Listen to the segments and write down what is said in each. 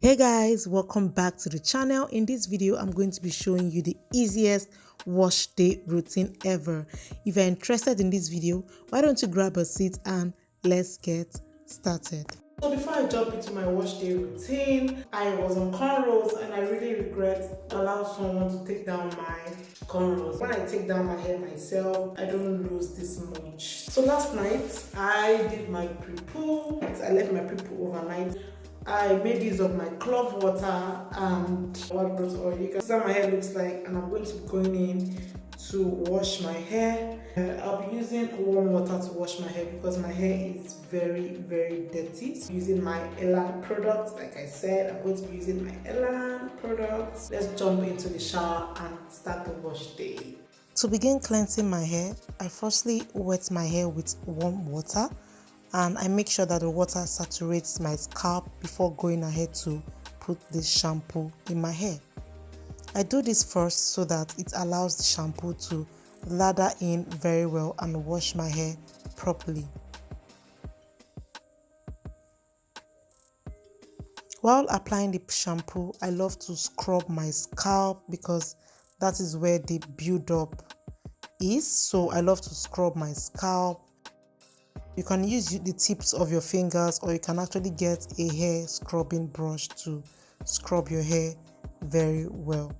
Hey guys, welcome back to the channel. In this video I'm going to be showing you the easiest wash day routine ever. If you're interested in this video, why don't you grab a seat and let's get started. So before I jump into my wash day routine, I was on cornrows and I really regret allowing someone to take down my cornrows. When I take down my hair myself, I don't lose this much. So last night I did my pre-poo. I left my pre-poo overnight. I made use of my clove water and what brought oil. You can see how my hair looks like, and I'm going to be going in to wash my hair. I'll be using warm water to wash my hair because my hair is very dirty. So using my Elan products, like I said, I'm going to be using my Elan products. Let's jump into the shower and start the wash day. To begin cleansing my hair, I firstly wet my hair with warm water. And I make sure that the water saturates my scalp before going ahead to put the shampoo in my hair. I do this first so that it allows the shampoo to lather in very well and wash my hair properly. While applying the shampoo, I love to scrub my scalp because that is where the build-up is. So I love to scrub my scalp. You can use the tips of your fingers, or you can actually get a hair scrubbing brush to scrub your hair very well.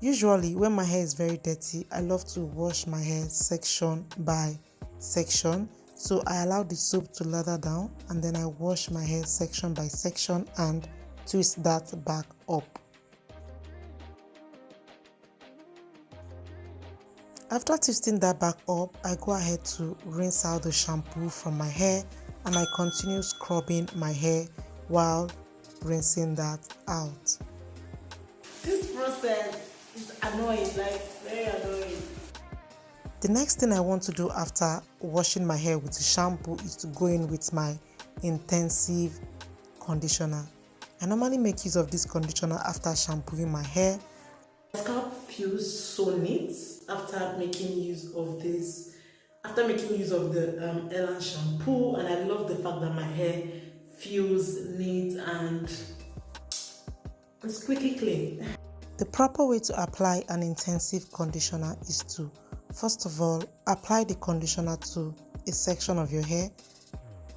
Usually when my hair is very dirty, I love to wash my hair section by section. So I allow the soap to lather down and then I wash my hair section by section and twist that back up. After twisting that back up, I go ahead to rinse out the shampoo from my hair and I continue scrubbing my hair while rinsing that out. This process is annoying, like very annoying. The next thing I want to do after washing my hair with the shampoo is to go in with my intensive conditioner. I normally make use of this conditioner after shampooing my hair. My scalp feels so neat after making use of this, after making use of the Elan shampoo, and I love the fact that my hair feels neat and it's squeaky clean. The proper way to apply an intensive conditioner is to, first of all, apply the conditioner to a section of your hair.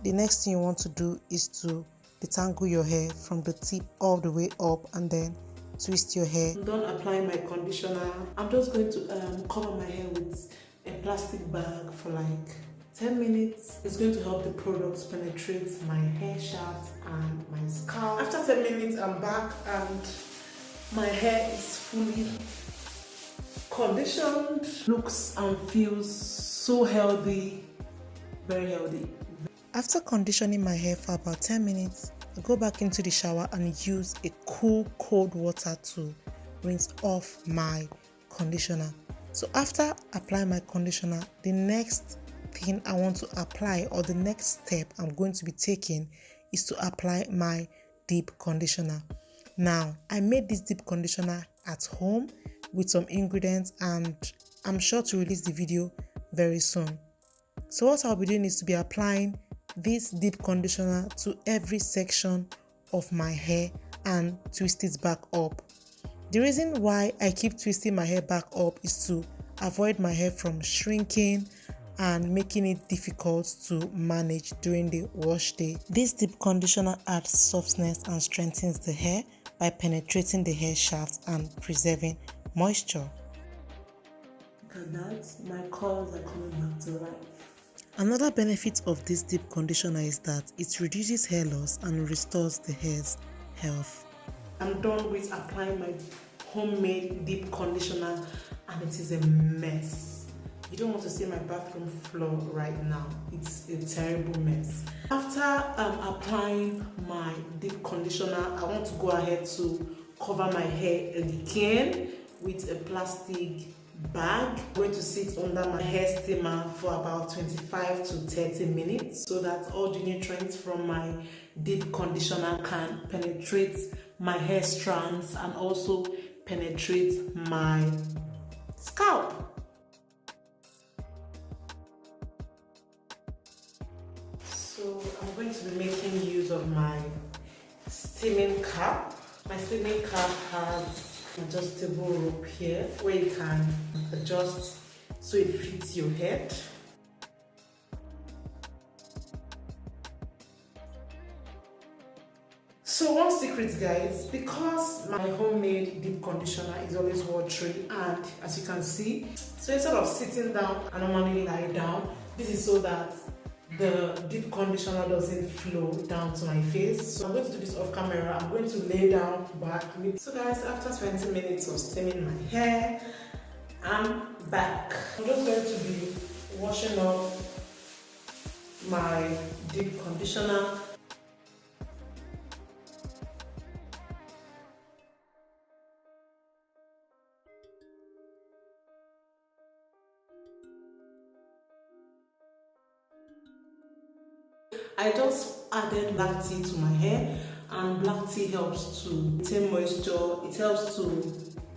The next thing you want to do is to detangle your hair from the tip all the way up and then twist your hair. I'm done applying my conditioner. I'm just going to cover my hair with a plastic bag for like 10 minutes. It's going to help the products penetrate my hair shaft and my scalp. After 10 minutes, I'm back and my hair is fully conditioned. Looks and feels so healthy, very healthy. After conditioning my hair for about 10 minutes, I go back into the shower and use a cool cold water to rinse off my conditioner. So after applying my conditioner, the next thing I want to apply, or the next step I'm going to be taking, is to apply my deep conditioner. Now, I made this deep conditioner at home with some ingredients and I'm sure to release the video very soon. So what I'll be doing is to be applying this deep conditioner to every section of my hair and twist it back up. The reason why I keep twisting my hair back up is to avoid my hair from shrinking and making it difficult to manage during the wash day. This deep conditioner adds softness and strengthens the hair by penetrating the hair shaft and preserving moisture. Look at that, my curls are coming back to life. Another benefit of this deep conditioner is that it reduces hair loss and restores the hair's health. I'm done with applying my homemade deep conditioner and it is a mess. You don't want to see my bathroom floor right now. It's a terrible mess. After applying my deep conditioner, I want to go ahead to cover my hair again with a plastic bag. I'm going to sit under my hair steamer for about 25 to 30 minutes so that all the nutrients from my deep conditioner can penetrate my hair strands and also penetrate my scalp. So I'm going to be making use of my steaming cap. My steaming cap has an adjustable rope here where you can adjust so it fits your head. So one secret, guys, because my homemade deep conditioner is always watery, and as you can see, so instead of sitting down, I normally lie down. This is so that the deep conditioner doesn't flow down to my face. So I'm going to do this off camera. I'm going to lay down back. So guys, after 20 minutes of steaming my hair, I'm back. I'm just going to be washing off my deep conditioner. I just added black tea to my hair, and black tea helps to retain moisture. It helps to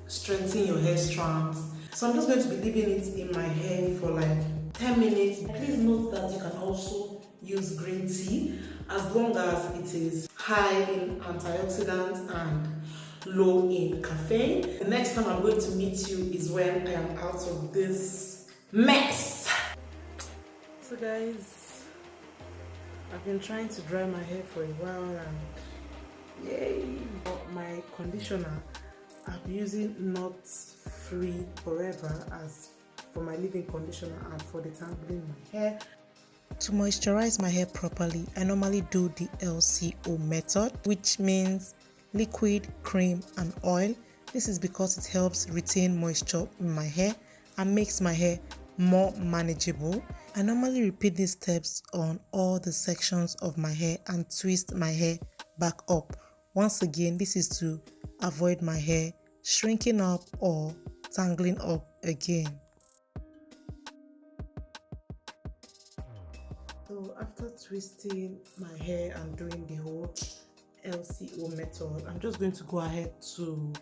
strengthen your hair strands. So I'm just going to be leaving it in my hair for like 10 minutes. Please note that you can also use green tea as long as it is high in antioxidants and low in caffeine. The next time I'm going to meet you is when I am out of this mess. So guys, I've been trying to dry my hair for a while, and yay! For my conditioner, I'm using Not Free Forever as for my leave-in conditioner and for detangling my hair. To moisturize my hair properly, I normally do the LCO method, which means liquid, cream and oil. This is because it helps retain moisture in my hair and makes my hair more manageable. I normally repeat these steps on all the sections of my hair and twist my hair back up. Once again, this is to avoid my hair shrinking up or tangling up again. So after twisting my hair and doing the whole LCO method, I'm just going to go ahead to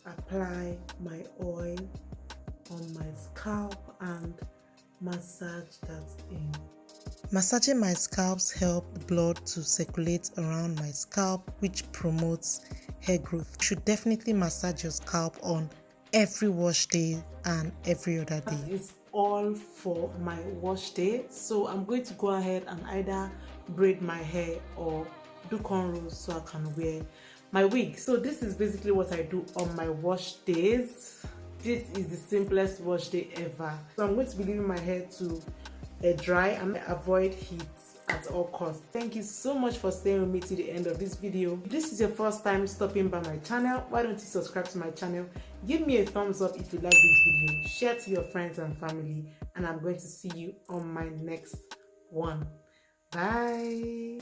apply my oil on my scalp and massage that in. Massaging my scalps helps the blood to circulate around my scalp, which promotes hair growth. You should definitely massage your scalp on every wash day and every other day. That is all for my wash day. So I'm going to go ahead and either braid my hair or do cornrows so I can wear my wig. So this is basically what I do on my wash days. This is the simplest wash day ever. So I'm going to be leaving my hair to dry and avoid heat at all costs. Thank you so much for staying with me to the end of this video. If this is your first time stopping by my channel, why don't you subscribe to my channel? Give me a thumbs up if you like this video. Share to your friends and family, and I'm going to see you on my next one. Bye.